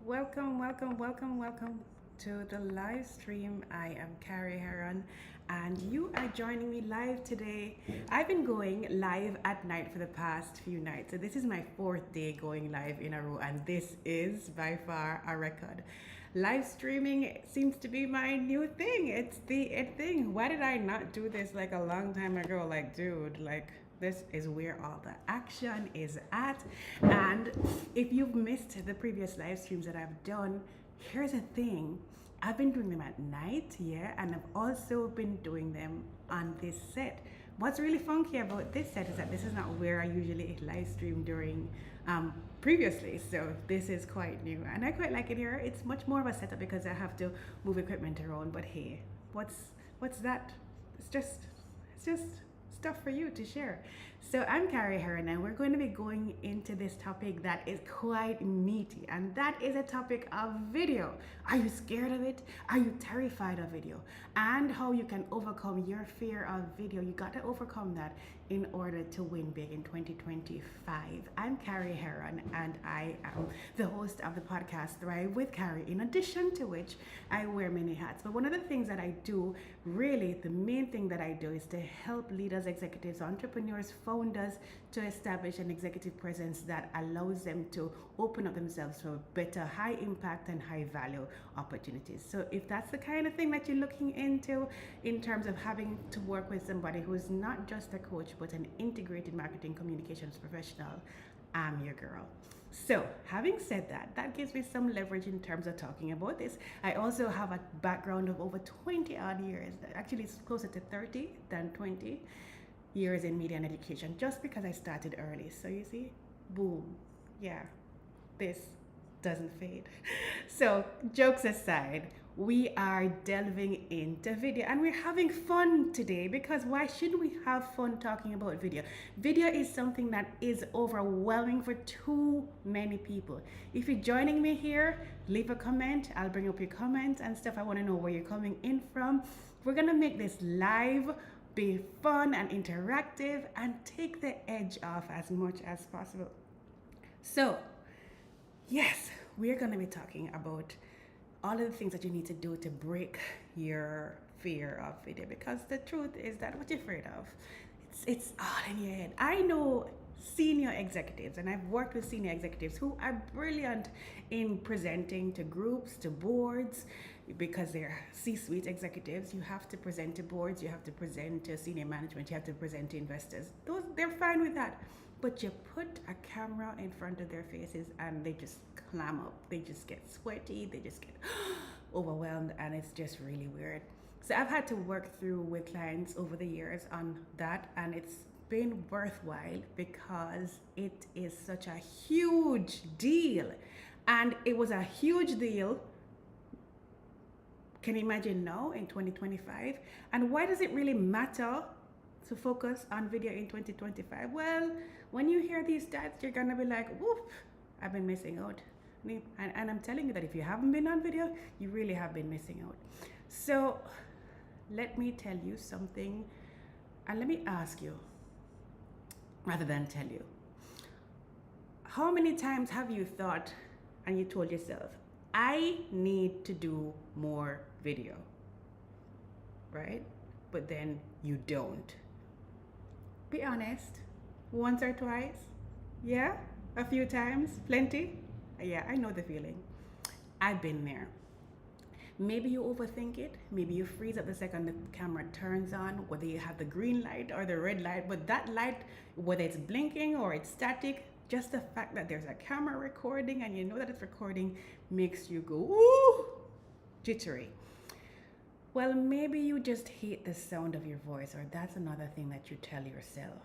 Welcome to the live stream. I am Carrie Heron, and you are joining me live today. I've been going live at night for the past few nights, so this is my fourth day going live in a row, and this is by far a record. Live streaming seems to be my new thing. It's the it thing. Why did I not do this like a long time ago? Like, dude, like this is where all the action is at. And if you've missed the previous live streams that I've done, here's the thing. I've been doing them at night, yeah, and I've also been doing them on this set. What's really funky about this set is that this is not where I usually live stream during previously, so this is quite new and I quite like it here. It's much more of a setup because I have to move equipment around, but hey, what's that? It's just stuff for you to share. So I'm Carrie Heron, and we're going to be going into this topic that is quite meaty, and that is a topic of video. Are you scared of it? Are you terrified of video? And how you can overcome your fear of video. You got to overcome that in order to win big in 2025. I'm Carrie Heron, and I am the host of the podcast Thrive with Carrie, in addition to which I wear many hats. But one of the things that I do, really the main thing that I do, is to help leaders, executives, entrepreneurs, founders to establish an executive presence that allows them to open up themselves for better high impact and high value opportunities. So if that's the kind of thing that you're looking into in terms of having to work with somebody who's not just a coach but an integrated marketing communications professional, I'm your girl. So having said that, that gives me some leverage in terms of talking about this. I also have a background of over 20 odd years. Actually, it's closer to 30 than 20 years in media and education, just because I started early. So you see, boom, yeah, this doesn't fade. So jokes aside, we are delving into video and we're having fun today, because why shouldn't we have fun talking about video? Video is something that is overwhelming for too many people. If you're joining me here, leave a comment. I'll bring up your comments and stuff. I want to know where you're coming in from. We're gonna make this live, be fun and interactive, and take the edge off as much as possible. So yes, we're going to be talking about all of the things that you need to do to break your fear of video, because the truth is that what you're afraid of, it's all in your head. I know senior executives, and I've worked with senior executives who are brilliant in presenting to groups, to boards, because they're C-suite executives. You have to present to boards, you have to present to senior management, you have to present to investors. They're fine with that. But you put a camera in front of their faces and they just clam up. They just get sweaty, they just get overwhelmed, and it's just really weird. So I've had to work through with clients over the years on that, and it's been worthwhile because it is such a huge deal. And it was a huge deal, can you imagine, now in 2025? And why does it really matter to focus on video in 2025? Well, when you hear these stats, you're gonna be like, whoop, I've been missing out. And I'm telling you that if you haven't been on video, you really have been missing out. So let me tell you something, and let me ask you, rather than tell you, how many times have you thought and you told yourself, I need to do more video, right? But then you don't. Be honest. Once or twice? Yeah? A few times? Plenty? Yeah, I know the feeling. I've been there. Maybe you overthink it. Maybe you freeze up the second the camera turns on, whether you have the green light or the red light. But that light, whether it's blinking or it's static, just the fact that there's a camera recording and you know that it's recording makes you go, ooh, jittery. Well, maybe you just hate the sound of your voice, or that's another thing that you tell yourself.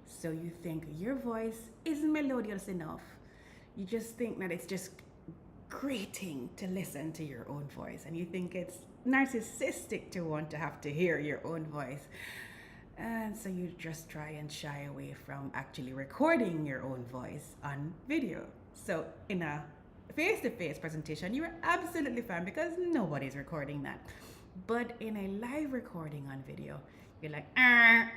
So you think your voice isn't melodious enough. You just think that it's just grating to listen to your own voice, and you think it's narcissistic to want to have to hear your own voice. And so you just try and shy away from actually recording your own voice on video. So in a face-to-face presentation, you are absolutely fine because nobody's recording that. But in a live recording on video, you're like, ah.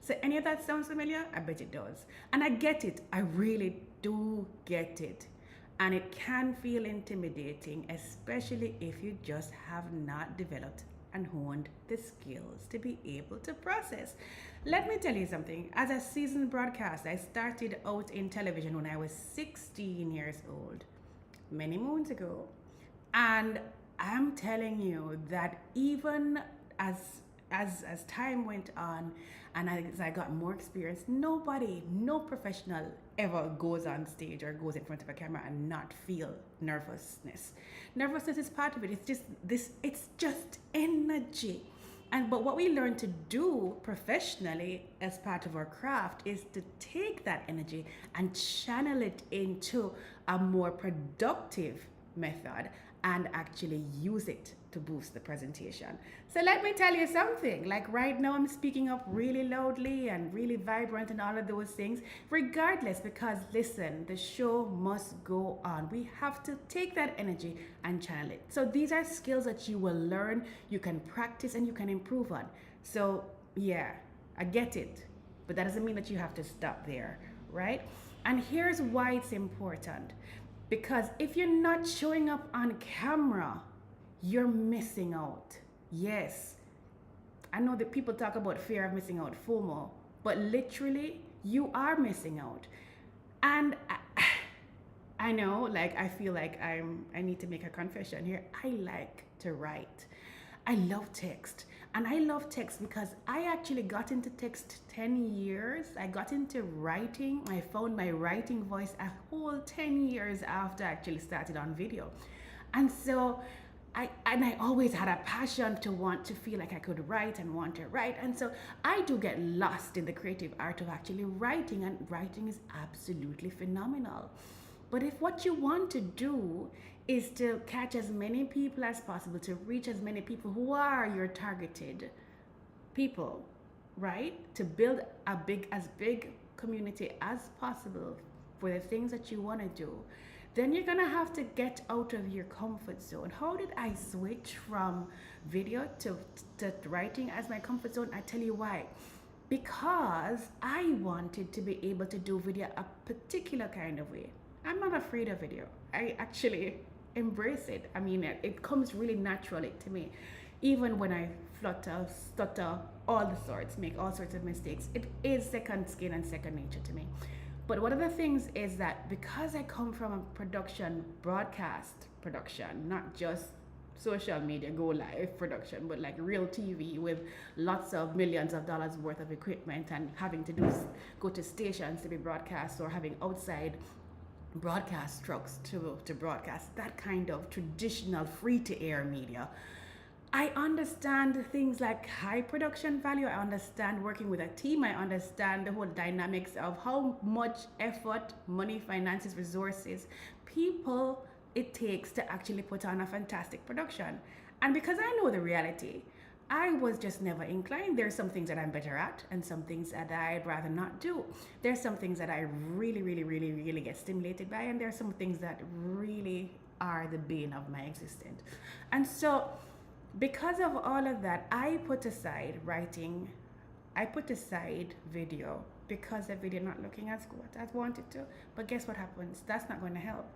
So any of that sounds familiar? I bet it does. And I get it. I really do get it. And it can feel intimidating, especially if you just have not developed and honed the skills to be able to process. Let me tell you something. As a seasoned broadcaster, I started out in television when I was 16 years old, many moons ago. And I'm telling you that even as as time went on and as I got more experience, nobody, no professional ever goes on stage or goes in front of a camera and not feel nervousness. Nervousness is part of it. It's just this, it's just energy. And but what we learn to do professionally as part of our craft is to take that energy and channel it into a more productive method and actually use it to boost the presentation. So let me tell you something. Like right now, I'm speaking up really loudly and really vibrant and all of those things, regardless, because listen, the show must go on. We have to take that energy and channel it. So these are skills that you will learn, you can practice, and you can improve on. So yeah, I get it, but that doesn't mean that you have to stop there, right? And here's why it's important. Because if you're not showing up on camera, you're missing out. Yes, I know that people talk about fear of missing out, FOMO, but literally, you are missing out. And I know, like, I feel like I need to make a confession here. I like to write. I love text. And I love text because I actually got into text 10 years. I got into writing. I found my writing voice a whole 10 years after I actually started on video. And so I always had a passion to want to feel like I could write and want to write. And so I do get lost in the creative art of actually writing, and writing is absolutely phenomenal. But if what you want to do is to catch as many people as possible, to reach as many people who are your targeted people, right? To build as big community as possible for the things that you want to do, then you're gonna have to get out of your comfort zone. How did I switch from video to writing as my comfort zone? I tell you why. Because I wanted to be able to do video a particular kind of way. I'm not afraid of video. I actually embrace it. I mean, it comes really naturally to me. Even when I flutter, stutter, all the sorts, make all sorts of mistakes, it is second skin and second nature to me. But one of the things is that because I come from a broadcast production, not just social media, go live production, but like real TV with lots of millions of dollars worth of equipment and having to go to stations to be broadcast, or having outside broadcast trucks to broadcast that kind of traditional free to air media. I understand things like high production value. I understand working with a team. I understand the whole dynamics of how much effort, money, finances, resources, people it takes to actually put on a fantastic production. And because I know the reality, I was just never inclined. There's some things that I'm better at and some things that I'd rather not do. There's some things that I really, really, really, really get stimulated by, and there's some things that really are the bane of my existence. And so because of all of that, I put aside writing, I put aside video, because the video not looking as good as I wanted to. But guess what happens? That's not going to help.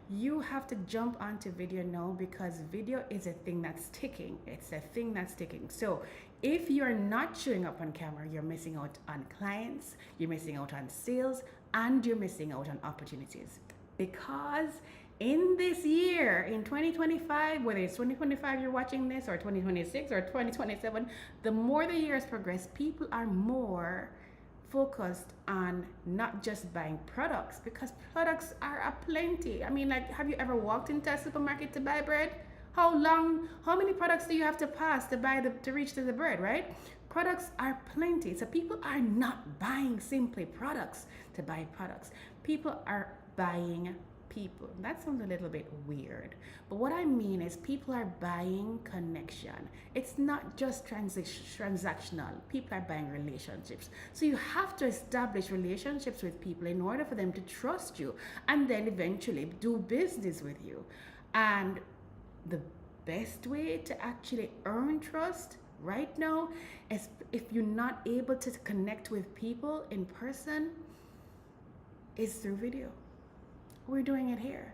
You have to jump onto video now, because video is a thing that's ticking. It's a thing that's ticking. So if you're not showing up on camera, you're missing out on clients, you're missing out on sales, and you're missing out on opportunities. Because in this year, in 2025, whether it's 2025 you're watching this, or 2026 or 2027, the more the years progress, people are more focused on not just buying products, because products are aplenty. I mean, like, have you ever walked into a supermarket to buy bread? How many products do you have to pass to reach to the bread, right? Products are plenty. So people are not buying simply products to buy products. People are buying people. That sounds a little bit weird, but what I mean is people are buying connection. It's not just transactional. People are buying relationships. So you have to establish relationships with people in order for them to trust you and then eventually do business with you. And the best way to actually earn trust right now is, if you're not able to connect with people in person, is through video. we're doing it here.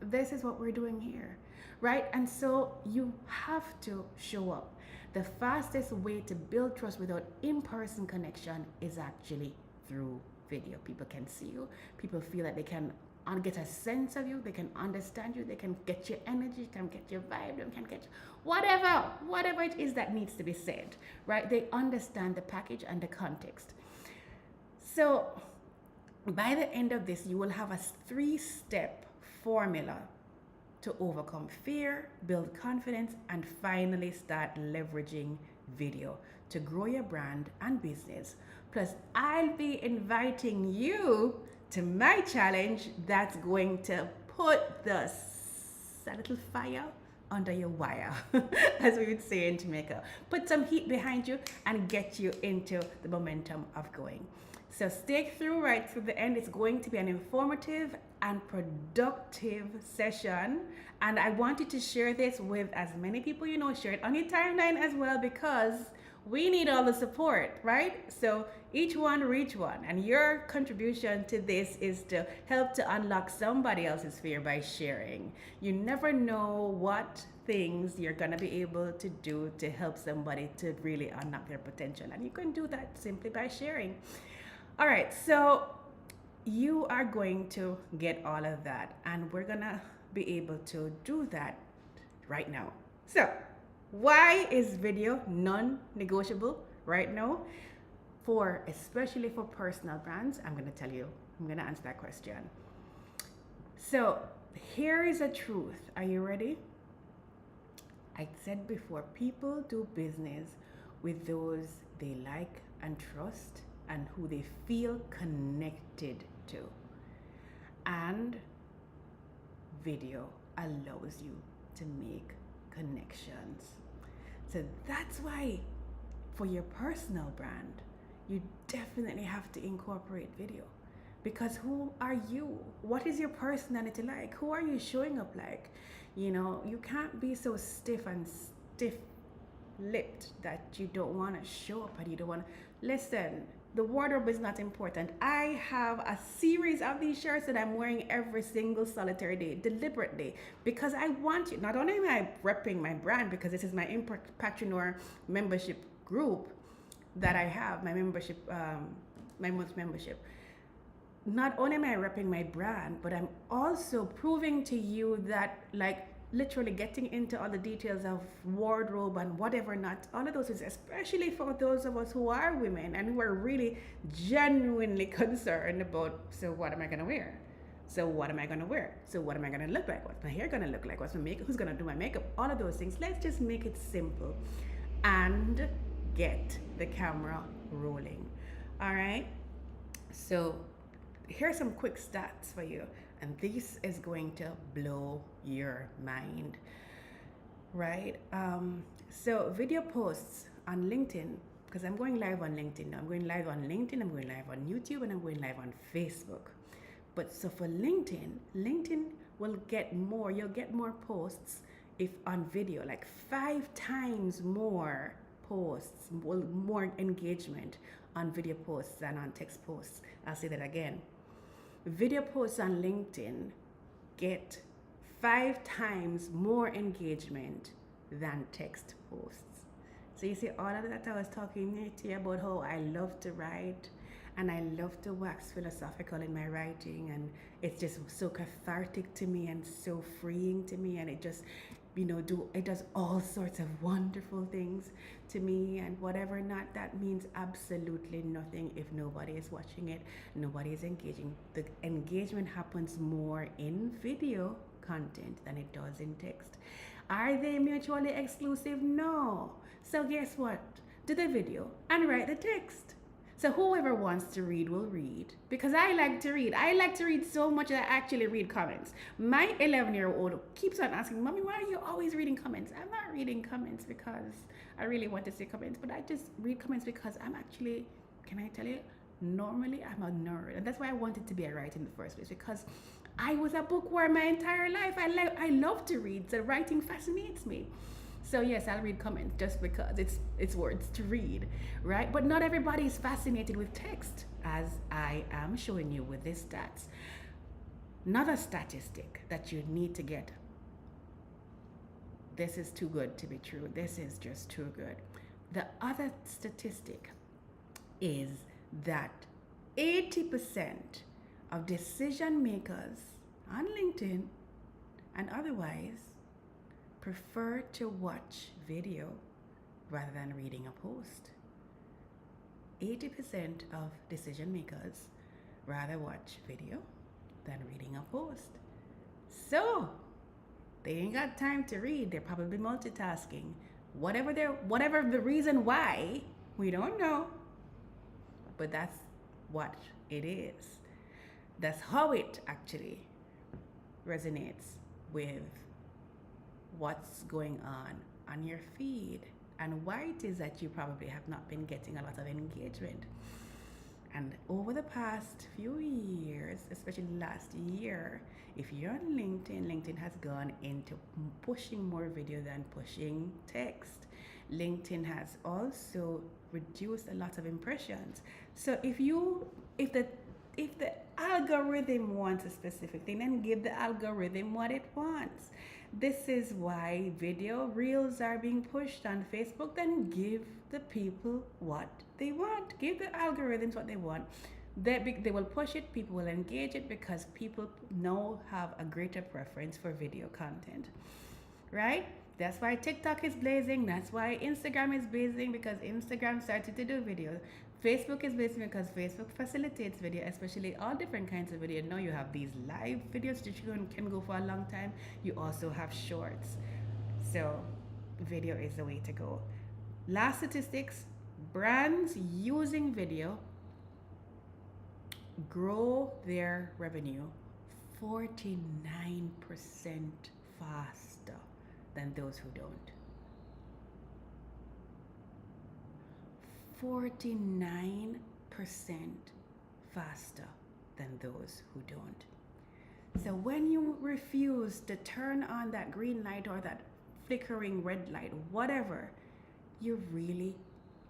This is what we're doing here, right? And so you have to show up. The fastest way to build trust without in-person connection is actually through video. People can see you. People feel that they can get a sense of you. They can understand you. They can get your energy. They can get your vibe. They can get whatever it is that needs to be said, right? They understand the package and the context. So by the end of this, you will have a 3-step formula to overcome fear, build confidence, and finally start leveraging video to grow your brand and business. Plus, I'll be inviting you to my challenge that's going to put a little fire under your wire, as we would say in Jamaica. Put some heat behind you and get you into the momentum of going. So stay through right through the end. It's going to be an informative and productive session. And I wanted to share this with as many people you know. Share it on your timeline as well, because we need all the support, right? So each one reach one. And your contribution to this is to help to unlock somebody else's fear by sharing. You never know what things you're going to be able to do to help somebody to really unlock their potential. And you can do that simply by sharing. All right, so you are going to get all of that, and we're gonna be able to do that right now. So why is video non-negotiable right now, especially for personal brands? I'm gonna tell you, I'm gonna answer that question. So here is a truth. Are you ready? I said before, people do business with those they like and trust and who they feel connected to. And video allows you to make connections. So that's why for your personal brand, you definitely have to incorporate video. Because who are you? What is your personality like? Who are you showing up like? You know, you can't be so stiff and stiff-lipped that you don't want to show up and you don't want to listen. The wardrobe is not important. I have a series of these shirts that I'm wearing every single solitary day, deliberately, because I want you. Not only am I repping my brand, because this is my Impactpreneur membership group that I have, my membership, my month membership. Not only am I repping my brand, but I'm also proving to you that, like, literally getting into all the details of wardrobe and whatever not, all of those is especially for those of us who are women and who are really genuinely concerned about, so what am I going to wear? So what am I going to wear? So what am I going to look like? What's my hair going to look like? What's my makeup? Who's going to do my makeup? All of those things. Let's just make it simple and get the camera rolling. All right. So here's some quick stats for you. And this is going to blow your mind, right? So video posts on LinkedIn, because I'm going live on LinkedIn now. I'm going live on LinkedIn, I'm going live on YouTube, and I'm going live on Facebook. But so for LinkedIn will get more, you'll get more posts if on video, like 5 times more posts, more engagement on video posts than on text posts. I'll say that again. Video posts on LinkedIn get 5 times more engagement than text posts. So you see, all of that I was talking to you about, how I love to write and I love to wax philosophical in my writing, and it's just so cathartic to me and so freeing to me, and it just, you know, it does all sorts of wonderful things to me, and whatever not, that means absolutely nothing if nobody is watching it, nobody is engaging. The engagement happens more in video content than it does in text. Are they mutually exclusive? No. So guess what? Do the video and write the text. So whoever wants to read will read, because I like to read. I like to read so much that I actually read comments. My 11-year-old keeps on asking, Mommy, why are you always reading comments? I'm not reading comments because I really want to see comments, but I just read comments because I'm actually, can I tell you, normally I'm a nerd. And that's why I wanted to be a writer in the first place, because I was a bookworm my entire life. I love to read, so writing fascinates me. So yes, I'll read comments just because it's words to read, right? But not everybody is fascinated with text, as I am showing you with these stats. Another statistic that you need to get. This is too good to be true. This is just too good. The other statistic is that 80% of decision makers on LinkedIn and otherwise prefer to watch video rather than reading a post. 80% of decision makers rather watch video than reading a post. So they ain't got time to read. They're probably multitasking. Whatever the reason why, we don't know. But that's what it is. That's how it actually resonates with what's going on your feed, and why it is that you probably have not been getting a lot of engagement. And over the past few years, especially last year, if you're on LinkedIn, LinkedIn has gone into pushing more video than pushing text. LinkedIn has also reduced a lot of impressions. So if the algorithm wants a specific thing, then give the algorithm what it wants. This is why video reels are being pushed on Facebook. Then give the people what they want. Give the algorithms what they want. They will push it, people will engage it, because people now have a greater preference for video content, right? That's why TikTok is blazing. That's why Instagram is blazing, because Instagram started to do video. Facebook is blazing because Facebook facilitates video, especially all different kinds of video. Now you have these live videos that you can go for a long time. You also have shorts. So video is the way to go. Last statistics, brands using video grow their revenue 49% faster than those who don't. 49% faster than those who don't. So when you refuse to turn on that green light or that flickering red light, whatever, you're really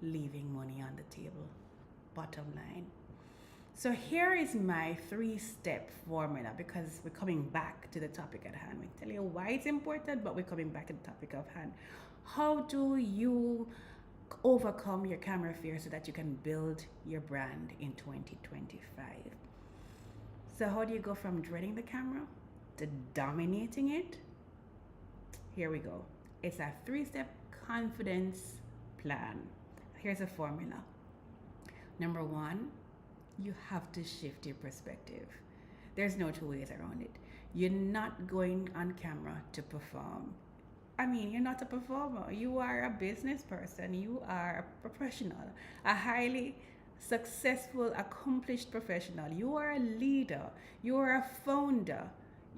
leaving money on the table. Bottom line. So here is my 3-step formula, because we're coming back to the topic at hand. We tell you why it's important, but we're coming back to the topic of hand. How do you overcome your camera fear so that you can build your brand in 2025? So how do you go from dreading the camera to dominating it? Here we go. It's a 3-step confidence plan. Here's a formula. Number 1, you have to shift your perspective. There's no two ways around it. You're not going on camera to perform. I mean, you're not a performer. You are a business person. You are a professional, a highly successful, accomplished professional. You are a leader. You are a founder.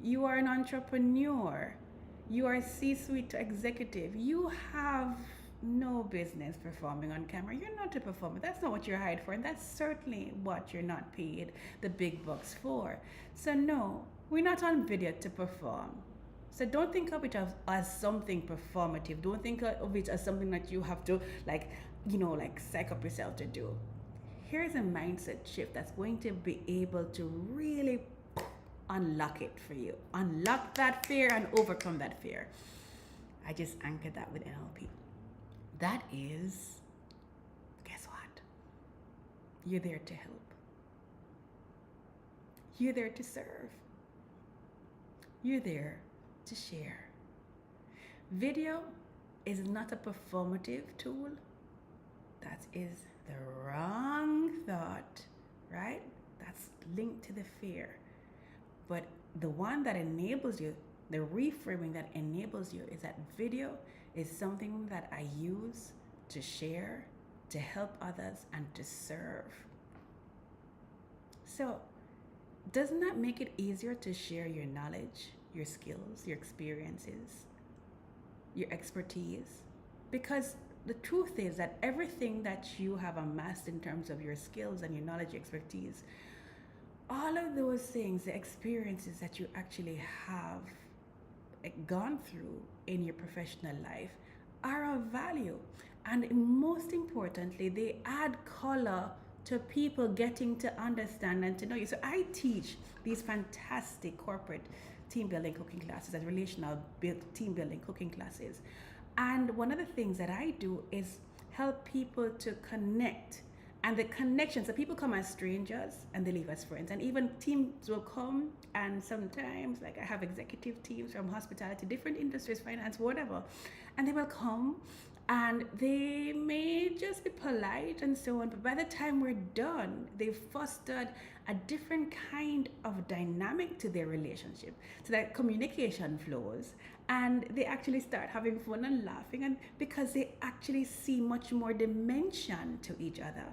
You are an entrepreneur. You are a C-suite executive. You have no business performing on camera. You're not a performer. That's not what you're hired for, and that's certainly what you're not paid the big bucks for. So no, we're not on video to perform. So don't think of it as something performative. Don't think of it as something that you have to like psych up yourself to do. Here's a mindset shift that's going to be able to really unlock it for you. Unlock that fear and overcome that fear. I just anchored that with NLP. That is, guess what? You're there to help. You're there to serve. You're there to share. Video is not a performative tool. That is the wrong thought, right? That's linked to the fear. But the one that enables you, the reframing that enables you, is that video is something that I use to share, to help others, and to serve. So, doesn't that make it easier to share your knowledge, your skills, your experiences, your expertise? Because the truth is that everything that you have amassed in terms of your skills and your knowledge, expertise, all of those things, the experiences that you actually have gone through in your professional life, are of value. And most importantly, they add color to people getting to understand and to know you. So I teach these fantastic corporate team building cooking classes and relational team building cooking classes. And one of the things that I do is help people to connect. And the connections, so people come as strangers and they leave as friends. And even teams will come, and sometimes, like I have executive teams from hospitality, different industries, finance, whatever, and they will come and they may just be polite and so on, but by the time we're done, they've fostered a different kind of dynamic to their relationship, so that communication flows and they actually start having fun and laughing, and because they actually see much more dimension to each other.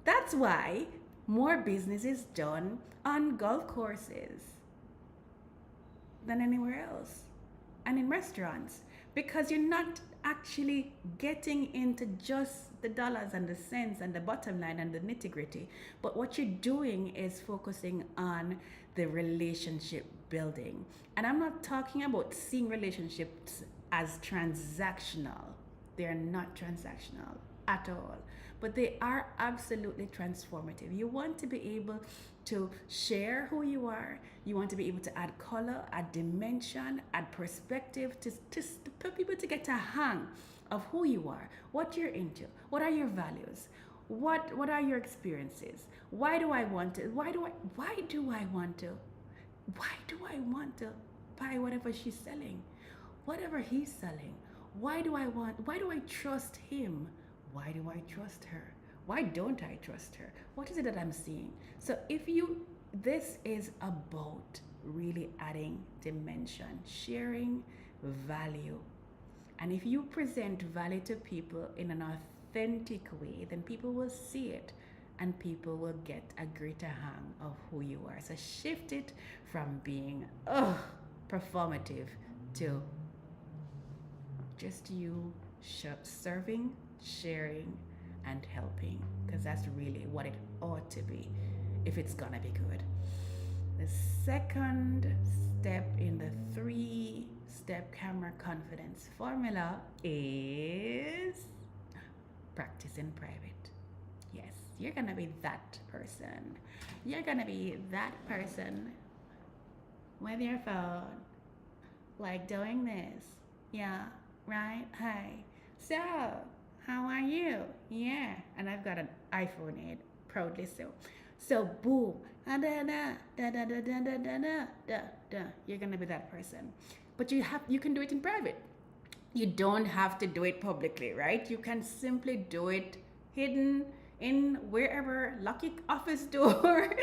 That's why more business is done on golf courses than anywhere else, and in restaurants, because you're not actually getting into just the dollars and the cents and the bottom line and the nitty gritty, but what you're doing is focusing on the relationship building. And I'm not talking about seeing relationships as transactional. They're not transactional at all, but they are absolutely transformative. You want to be able to share who you are. You want to be able to add color, add dimension, add perspective, to for people to get a hang of who you are, what you're into, what are your values, what are your experiences, why do I want to why do I want to buy whatever she's selling, whatever he's selling. Why do I trust him? Why do I trust her? Why don't I trust her? What is it that I'm seeing? So this is about really adding dimension, sharing value. And if you present value to people in an authentic way, then people will see it and people will get a greater hang of who you are. So shift it from being performative to just you serving, sharing, and helping, because that's really what it ought to be if it's gonna be good. The second step in the 3-step camera confidence formula is practice in private. Yes, you're gonna be that person. You're gonna be that person with your phone, like doing this. Yeah, right? Hi. So, how are you? Yeah. And I've got an iPhone 8, proudly so. So, boom. Da da da da da da da da da da. You're gonna be that person. But you can do it in private. You don't have to do it publicly, right? You can simply do it hidden in wherever, lock your office door,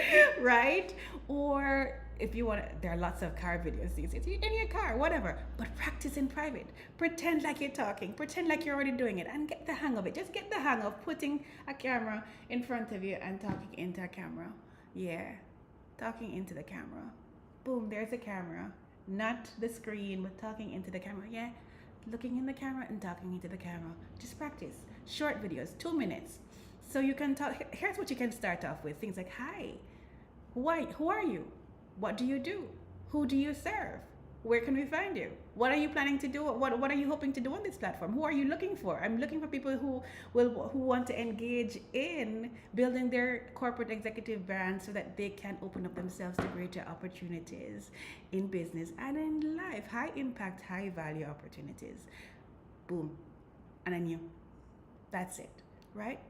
right? Or if you want, there are lots of car videos these days, in your car, whatever, but practice in private. Pretend like you're talking, pretend like you're already doing it, and get the hang of it. Just get the hang of putting a camera in front of you and talking into a camera. Yeah, talking into the camera. Boom, there's a camera, not the screen, but talking into the camera. Yeah, looking in the camera and talking into the camera. Just practice. Short videos, 2 minutes. So you can talk. Here's what you can start off with. Things like, hi, who are you? What do you do? Who do you serve? Where can we find you? What are you planning to do? What are you hoping to do on this platform? Who are you looking for? I'm looking for people who want to engage in building their corporate executive brand so that they can open up themselves to greater opportunities in business and in life. High impact, high value opportunities. Boom. And I knew. That's it, right?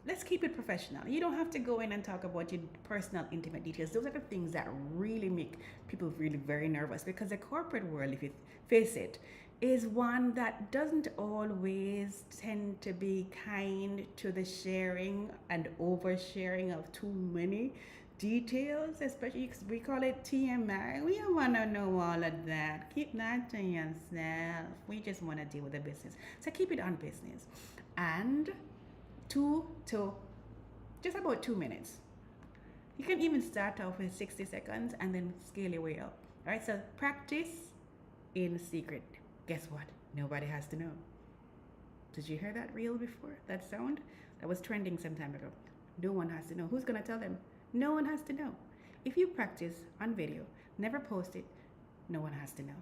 Let's keep it professional. You don't have to go in and talk about your personal, intimate details. Those are the things that really make people really very nervous, because the corporate world, if you face it, is one that doesn't always tend to be kind to the sharing and oversharing of too many details, especially because we call it TMI. We don't want to know all of that. Keep that to yourself. We just want to deal with the business. So keep it on business. And 2 to just about 2 minutes. You can even start off with 60 seconds and then scale your way up. All right, so practice in secret. Guess what? Nobody has to know. Did you hear that reel before? That sound? That was trending some time ago. No one has to know. Who's going to tell them? No one has to know. If you practice on video, never post it, no one has to know.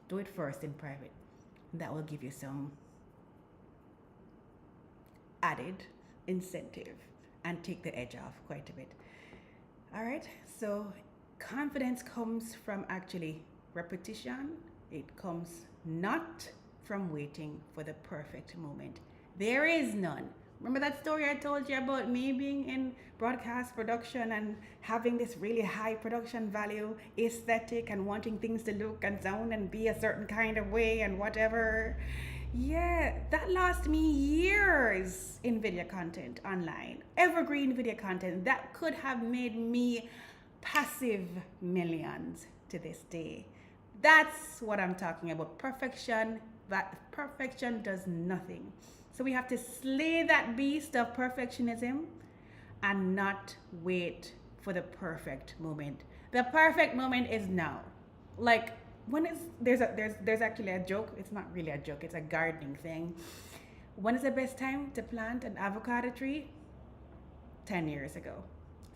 Do it first in private. That will give you some added incentive and take the edge off quite a bit. All right, so confidence comes from actually repetition. It comes not from waiting for the perfect moment. There is none. Remember that story I told you about me being in broadcast production and having this really high production value aesthetic and wanting things to look and sound and be a certain kind of way and whatever? Yeah, that lost me years in video content online, evergreen video content that could have made me passive millions to this day. That's what I'm talking about. Perfection, that perfection does nothing. So we have to slay that beast of perfectionism and not wait for the perfect moment. The perfect moment is now. Like when is there's actually a joke. It's not really a joke. It's a gardening thing. When is the best time to plant an avocado tree? 10 years ago.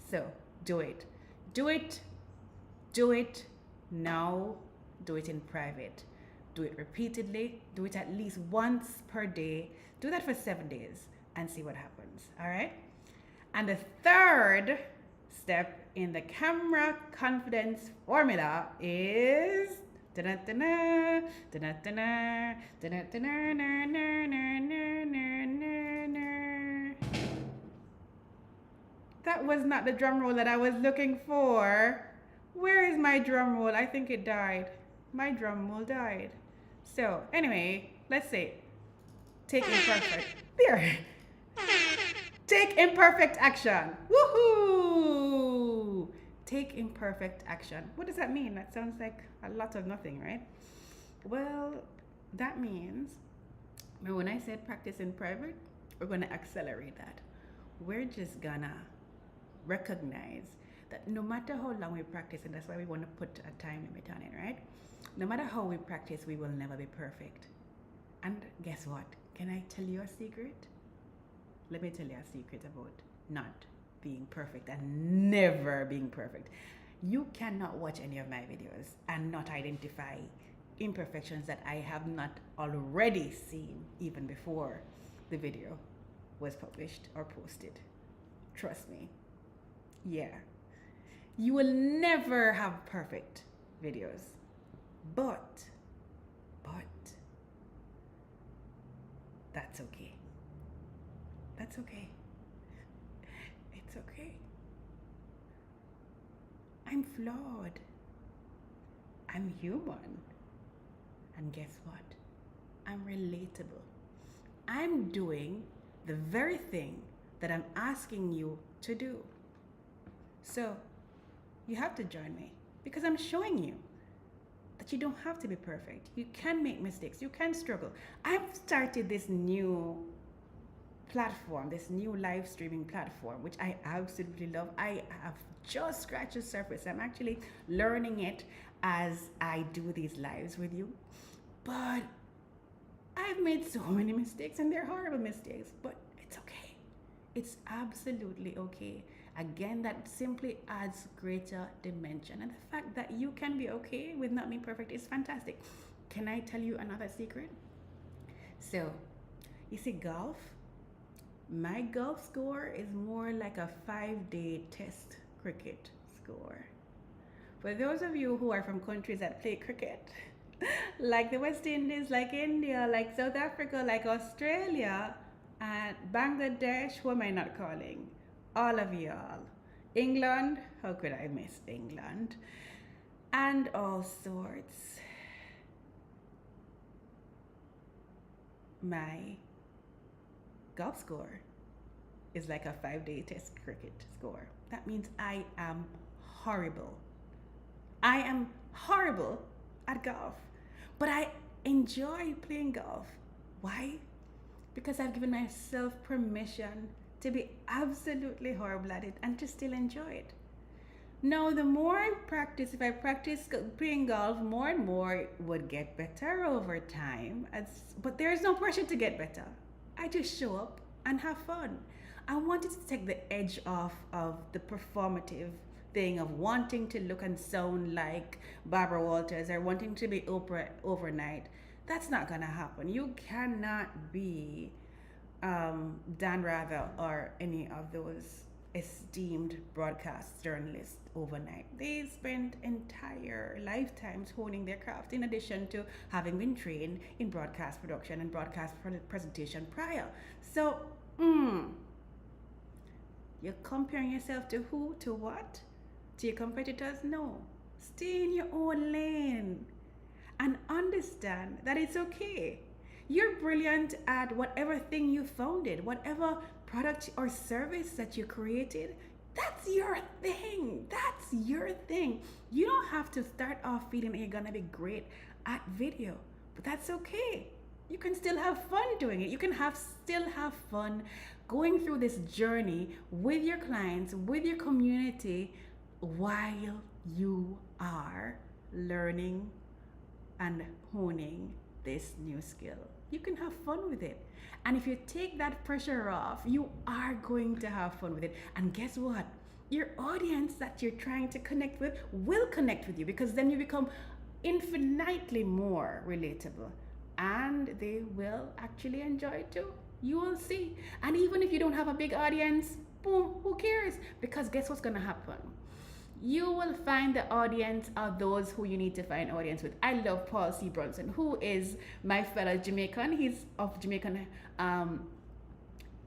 So do it. Do it. Do it now. Do it in private. Do it repeatedly. Do it at least once per day. Do that for 7 days and see what happens. All right. And the third step in the camera confidence formula is that was not the drum roll that I was looking for. Where is my drum roll? I think it died. My drum roll died. So anyway, let's say take imperfect. There. Take imperfect action. Woohoo! Take imperfect action. What does that mean? That sounds like a lot of nothing, right? Well, that means, remember when I said practice in private, we're going to accelerate that. We're just gonna recognize that no matter how long we practice, and that's why we want to put a time limit on it, right? No matter how we practice, we will never be perfect. And guess what? Can I tell you a secret? Let me tell you a secret about not being perfect and never being perfect. You cannot watch any of my videos and not identify imperfections that I have not already seen even before the video was published or posted. Trust me. Yeah. You will never have perfect videos. But that's okay. That's okay. It's okay. I'm flawed. I'm human. And guess what? I'm relatable. I'm doing the very thing that I'm asking you to do. So you have to join me because I'm showing you that you don't have to be perfect. You can make mistakes. You can struggle. I've started this new platform, this new live streaming platform, which I absolutely love. I have just scratched the surface. I'm actually learning it as I do these lives with you. But I've made so many mistakes and they're horrible mistakes, but it's okay. It's absolutely okay. Again, that simply adds greater dimension. And the fact that you can be okay with not being perfect is fantastic. Can I tell you another secret? So, you see golf? My golf score is more like a 5-day test cricket score. For those of you who are from countries that play cricket, like the West Indies, like India, like South Africa, like Australia, and Bangladesh, who am I not calling? All of y'all. England, how could I miss England? And all sorts. My golf score is like a 5-day test cricket score. That means I am horrible. I am horrible at golf. But I enjoy playing golf. Why? Because I've given myself permission to be absolutely horrible at it and to still enjoy it. Now, the more I practice, if I practice playing golf more and more, it would get better over time. But there is no pressure to get better. I just show up and have fun. I wanted to take the edge off of the performative thing of wanting to look and sound like Barbara Walters or wanting to be Oprah overnight. That's not gonna happen. You cannot be Dan Rather or any of those esteemed broadcast journalists overnight. They spend entire lifetimes honing their craft in addition to having been trained in broadcast production and broadcast presentation prior. So, you're comparing yourself to who? To what? To your competitors? No. Stay in your own lane and understand that it's okay. You're brilliant at whatever thing you founded, whatever product or service that you created. That's your thing. That's your thing. You don't have to start off feeling that you're gonna be great at video, but that's okay. You can still have fun doing it. You can still have fun going through this journey with your clients, with your community, while you are learning and honing this new skill. You can have fun with it. And if you take that pressure off, you are going to have fun with it. And guess what? Your audience that you're trying to connect with will connect with you, because then you become infinitely more relatable. And they will actually enjoy it too. You will see. And even if you don't have a big audience, boom, who cares? Because guess what's going to happen? You will find the audience of those who you need to find audience with. I love Paul C. Brunson, who is my fellow Jamaican. He's of Jamaican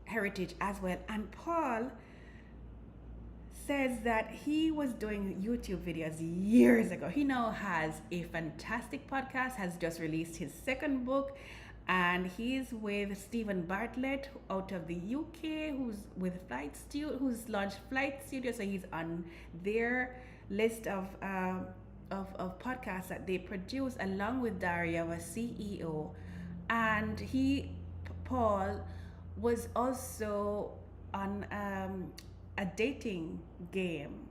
heritage as well. And Paul says that he was doing YouTube videos years ago. He now has a fantastic podcast, has just released his second book, and he's with Stephen Bartlett out of the UK, who's with who's launched Flight Studio. So he's on their list of podcasts that they produce, along with Daria, a CEO. And Paul, was also on a dating game,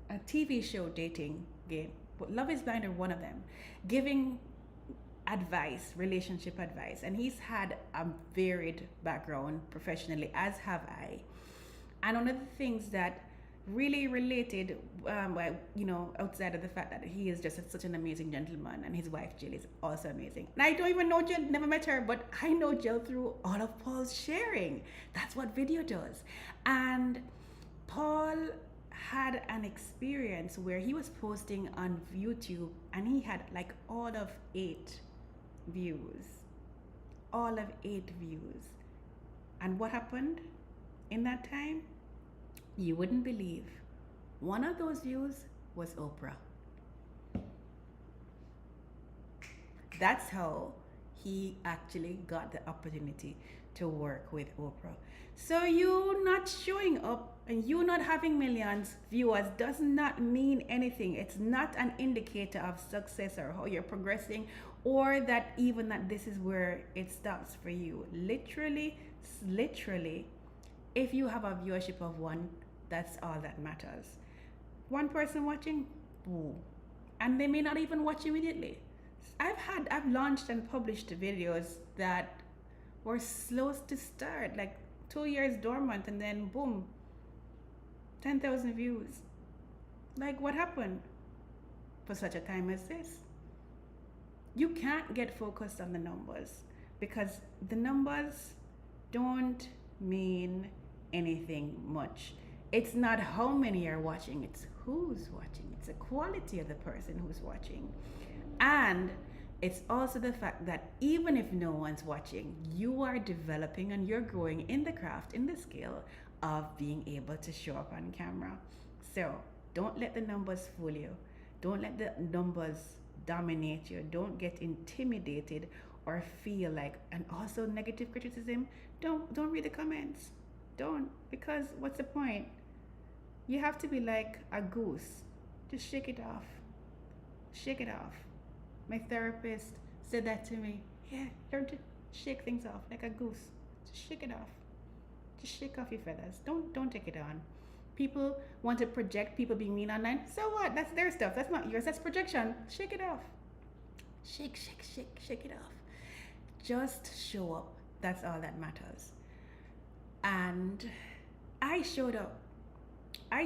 a TV show dating game. But Love is Blind are one of them, giving advice, relationship advice. And he's had a varied background professionally, as have I. And one of the things that really related, outside of the fact that he is just such an amazing gentleman, and his wife Jill is also amazing. And I don't even know Jill, never met her, but I know Jill through all of Paul's sharing. That's what video does. And Paul had an experience where he was posting on YouTube, and he had like all of 8 views. And what happened in that time? You wouldn't believe. One of those views was Oprah. That's how he actually got the opportunity to work with Oprah. So you not showing up and you not having millions viewers does not mean anything. It's not an indicator of success or how you're progressing, or that even that this is where it stops for you. Literally, if you have a viewership of 1, that's all that matters. 1 person watching, boom. And they may not even watch immediately. I've launched and published videos that were slow to start, like 2 years dormant, and then boom, 10,000 views. Like, what happened? For such a time as this, you can't get focused on the numbers, because the numbers don't mean anything much. It's not how many are watching, it's who's watching. It's the quality of the person who's watching. And it's also the fact that even if no one's watching, you are developing and you're growing in the craft, in the skill of being able to show up on camera. So don't let the numbers fool you. Don't let the numbers dominate you. Don't get intimidated or feel like, and also negative criticism. Don't read the comments. Don't, because what's the point? You have to be like a goose. Just shake it off. Shake it off. My therapist said that to me. Yeah, learn to shake things off like a goose. Just shake it off. Just shake off your feathers. Don't take it on. People want to project people being mean online. So what? That's their stuff. That's not yours. That's projection. Shake it off. Shake it off. Just show up. That's all that matters. And I showed up. I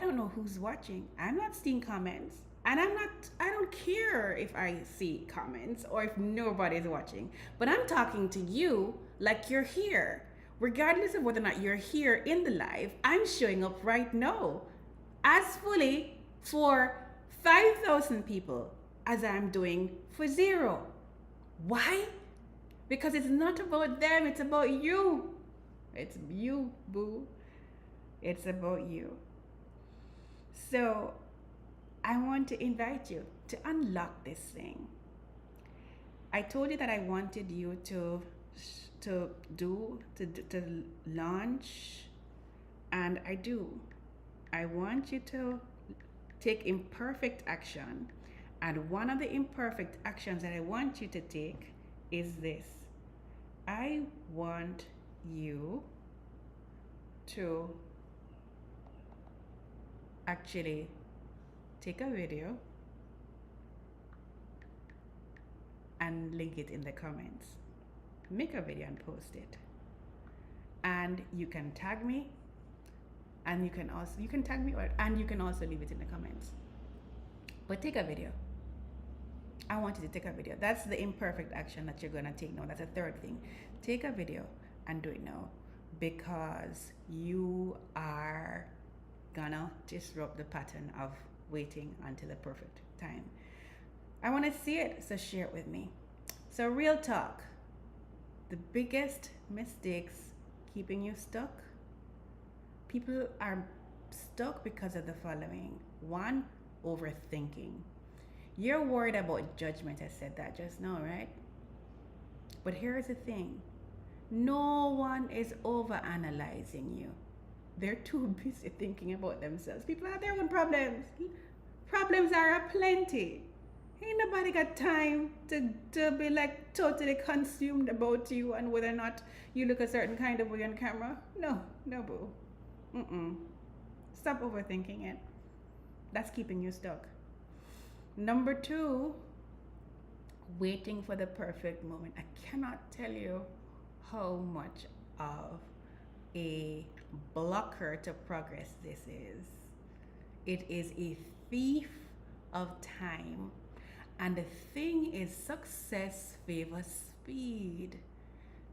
don't know who's watching. I'm not seeing comments. And I don't care if I see comments or if nobody's watching, but I'm talking to you like you're here. Regardless of whether or not you're here in the live, I'm showing up right now as fully for 5,000 people as I'm doing for zero. Why? Because it's not about them, it's about you. It's you, boo. It's about you. So I want to invite you to unlock this thing. I told you that I wanted you to launch, and I do. I want you to take imperfect action, and one of the imperfect actions that I want you to take is this. I want you to actually take a video and link it in the comments. Make a video and post it. And you can tag me, and you can tag me, and you can also leave it in the comments. But take a video. I want you to take a video. That's the imperfect action that you're gonna take now. That's a third thing. Take a video and do it now, because you are gonna disrupt the pattern of waiting until the perfect time. I want to see it, so share it with me. So real talk, the biggest mistakes keeping you stuck, people are stuck because of the following. One, overthinking. You're worried about judgment. I said that just now, right? But here's the thing. No one is overanalyzing you. They're too busy thinking about themselves. People have their own problems. Problems are aplenty. Ain't nobody got time to be like totally consumed about you and whether or not you look a certain kind of way on camera. No, boo. Stop overthinking it. That's keeping you stuck. Number 2, waiting for the perfect moment. I cannot tell you how much of a blocker to progress this is. It is a thief of time. And the thing is, success favors speed.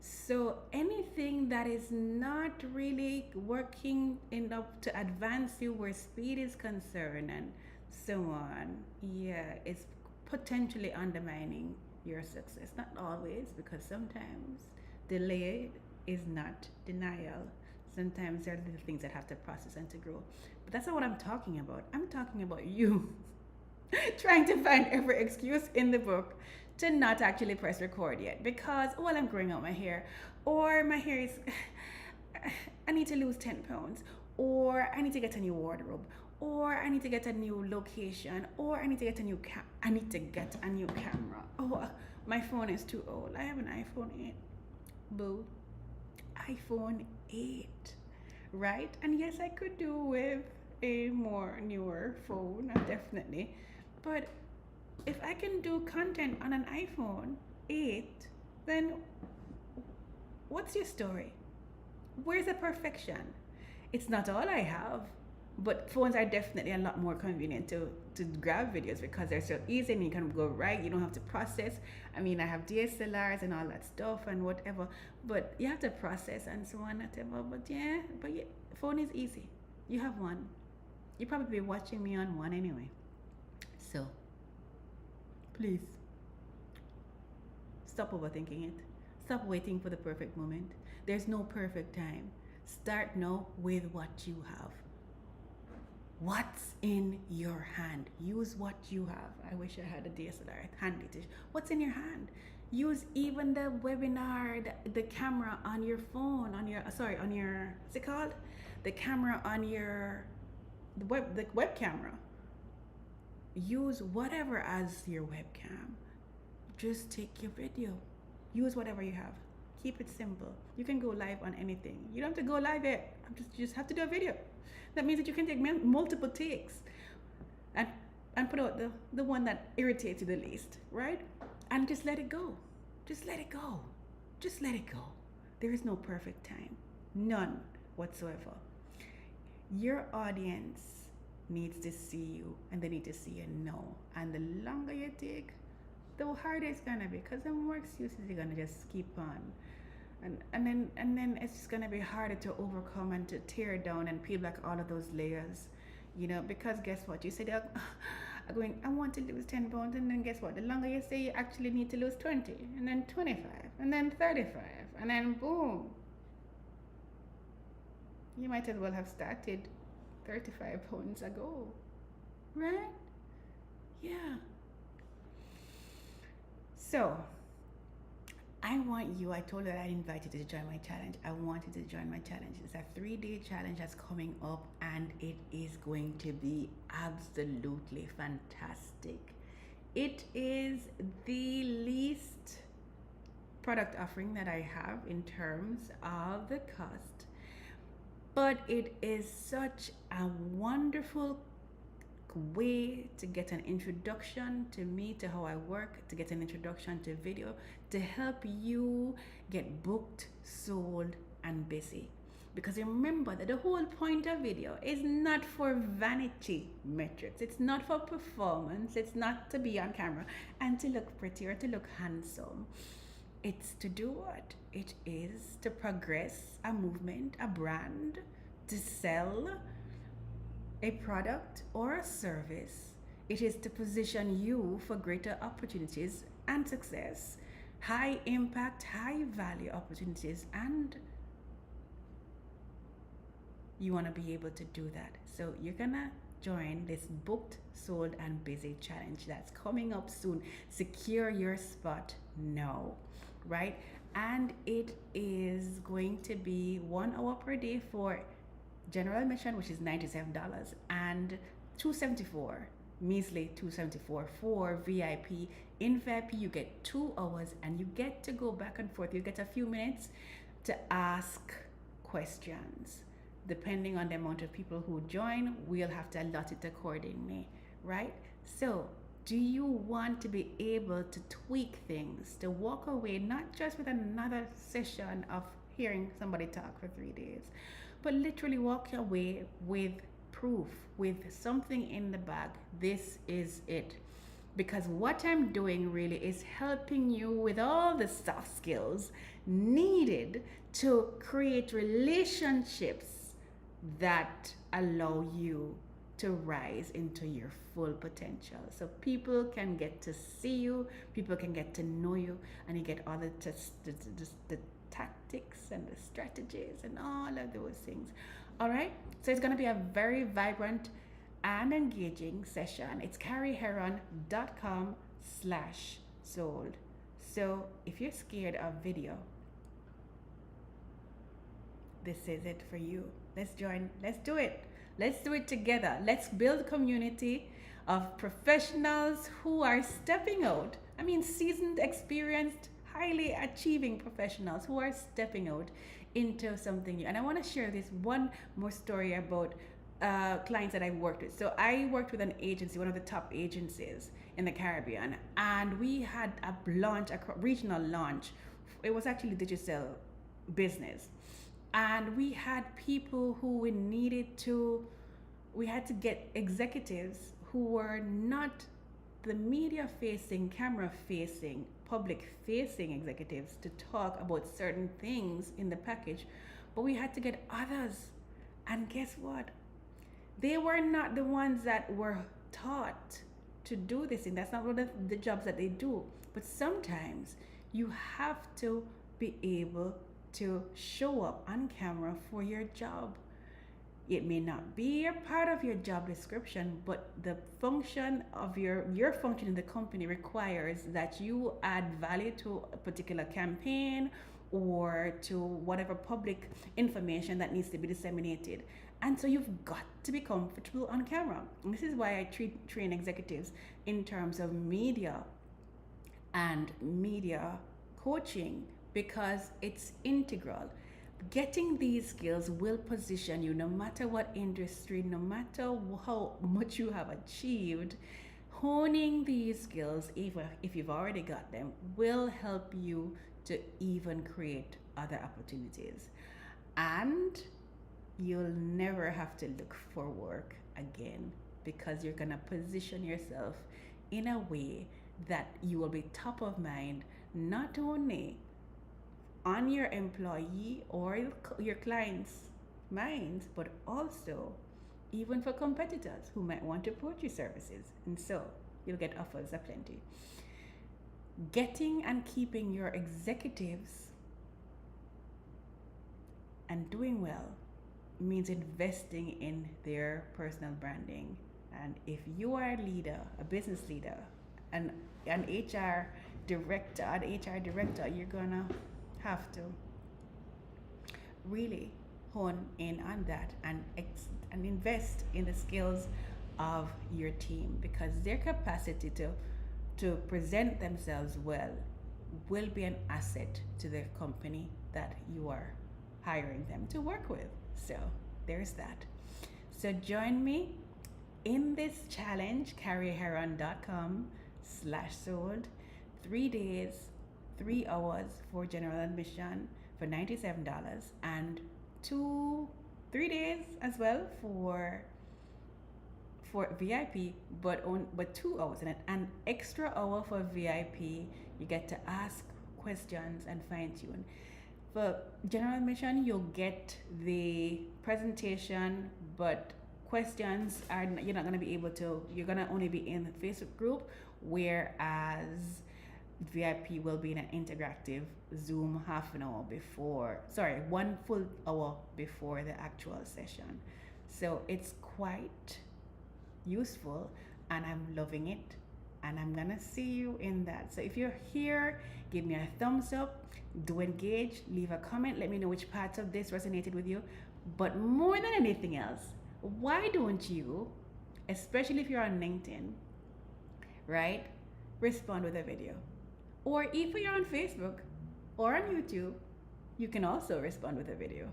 So anything that is not really working enough to advance you where speed is concerned and so on, it's potentially undermining your success. Not always, because sometimes delay is not denial. Sometimes there are little things that have to process and to grow. But that's not what I'm talking about. I'm talking about you trying to find every excuse in the book to not actually press record yet, because I'm growing out my hair, or my hair is I need to lose 10 pounds, or I need to get a new wardrobe, or I need to get a new location, or I need to get a new camera. My phone is too old. I have an iPhone 8. Boo. iPhone 8, right? And yes, I could do with a more newer phone, definitely. But if I can do content on an iPhone 8, then what's your story? Where's the perfection? It's not all I have, but phones are definitely a lot more convenient to grab videos because they're so easy and you can go right. You don't have to process. I mean, I have DSLRs and all that stuff and whatever, but you have to process and so on, whatever. But yeah, phone is easy. You have one. You probably be watching me on one anyway. So please stop overthinking it. Stop waiting for the perfect moment. There's no perfect time. Start now with what you have. What's in your hand? Use what you have. I wish I had a DSLR handy to. What's in your hand? Use even the webinar, the camera on your phone, what's it called? The camera on the web camera. Use whatever as your webcam. Just take your video. Use whatever you have. Keep it simple. You can go live on anything. You don't have to go live yet. You just have to do a video. That means that you can take multiple takes and put out the one that irritates you the least, right? And just let it go. Just let it go. Just let it go. There is no perfect time. None whatsoever. Your audience needs to see you and they need to see you now. And the longer you take, the harder it's gonna be because the more excuses you're gonna just keep on. And then it's just gonna be harder to overcome and to tear down and peel back all of those layers, because guess what? You said I want to lose 10 pounds, and then guess what? The longer you say you actually need to lose 20, and then 25, and then 35, and then boom, you might as well have started 35 pounds ago, right? Yeah. So I told you that I invited you to join my challenge. I want you to join my challenge. It's a 3-day challenge that's coming up, and it is going to be absolutely fantastic. It is the least product offering that I have in terms of the cost, but it is such a wonderful way to get an introduction to me, to how I work, to get an introduction to video, to help you get booked, sold, and busy. Because remember that the whole point of video is not for vanity metrics. It's not for performance. It's not to be on camera and to look pretty or to look handsome. It's to do what? It is to progress a movement, a brand, to sell a product or a service. It is to position you for greater opportunities and success, high impact, high value opportunities, and you want to be able to do that. So you're gonna join this booked, sold, and busy challenge that's coming up soon. Secure your spot now, right? And it is going to be 1 hour per day for general admission, which is $97, and $274, measly $274 for VIP. In VIP, you get 2 hours and you get to go back and forth. You get a few minutes to ask questions. Depending on the amount of people who join, we'll have to allot it accordingly, right? So, do you want to be able to tweak things, to walk away not just with another session of hearing somebody talk for 3 days, but literally walk away with proof, with something in the bag? This is it. Because what I'm doing really is helping you with all the soft skills needed to create relationships that allow you to rise into your full potential. So people can get to see you, people can get to know you, and you get all the tactics and the strategies and all of those things. All right, so it's going to be a very vibrant and engaging session. It's carrieheron.com/sold. So if you're scared of video, this is it for you. Let's join. Let's do it. Let's do it together. Let's build a community of professionals who are stepping out. I mean, seasoned, experienced, highly achieving professionals who are stepping out into something new. And I want to share this one more story about clients that I worked with. So I worked with an agency, one of the top agencies in the Caribbean, and we had a launch, a regional launch. It was actually digital business. And we had people who we had to get executives who were not the media facing, camera facing, public facing executives to talk about certain things in the package, but we had to get others. And guess what? They were not the ones that were taught to do this thing. That's not one of the jobs that they do. But sometimes you have to be able to show up on camera for your job. It may not be a part of your job description, but the function of your function in the company requires that you add value to a particular campaign or to whatever public information that needs to be disseminated. And so you've got to be comfortable on camera. And this is why I train executives in terms of media and media coaching, because it's integral. Getting these skills will position you no matter what industry, no matter how much you have achieved. Honing these skills, even if you've already got them, will help you to even create other opportunities. And you'll never have to look for work again, because you're going to position yourself in a way that you will be top of mind, not only on your employee or your clients' minds, but also even for competitors who might want to approach your services. And so you'll get offers aplenty. Getting and keeping your executives and doing well means investing in their personal branding. And if you are a leader, a business leader, an HR director, you're gonna have to really hone in on that and invest in the skills of your team, because their capacity to present themselves well will be an asset to the company that you are hiring them to work with. So there's that. So join me in this challenge, carrieheron.com/sold. 3 days, 3 hours for general admission for $97, and 3 days as well for VIP, but 2 hours in it. An extra hour for VIP, you get to ask questions and fine tune. For general admission, you'll get the presentation, but questions are, you're not going to be able to, you're going to only be in the Facebook group, whereas VIP will be in an interactive Zoom half an hour before, 1 full hour before the actual session. So it's quite useful and I'm loving it, and I'm gonna see you in that. So if you're here, give me a thumbs up, do engage, leave a comment, let me know which parts of this resonated with you. But more than anything else, why don't you, especially if you're on LinkedIn, right, respond with a video? Or if you're on Facebook or on YouTube, you can also respond with a video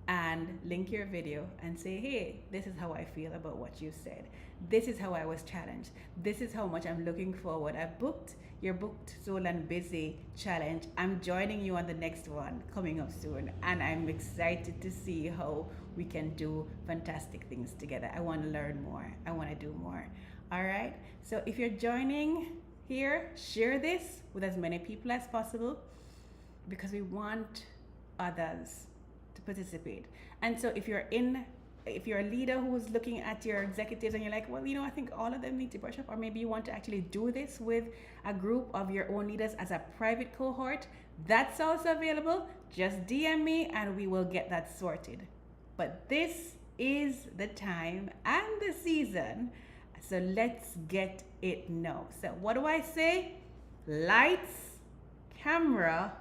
and link your video and say, hey, this is how I feel about what you said. This is how I was challenged. This is how much I'm looking forward. I've booked your Booked, Sold and Busy challenge. I'm joining you on the next one coming up soon. And I'm excited to see how we can do fantastic things together. I want to learn more. I want to do more. All right. So if you're joining here, share this with as many people as possible, because we want others to participate. And so if you're a leader who's looking at your executives and you're like, well, I think all of them need to brush up, or maybe you want to actually do this with a group of your own leaders as a private cohort, that's also available. Just DM me and we will get that sorted. But this is the time and the season, so let's get it now. So what do I say? Lights, camera,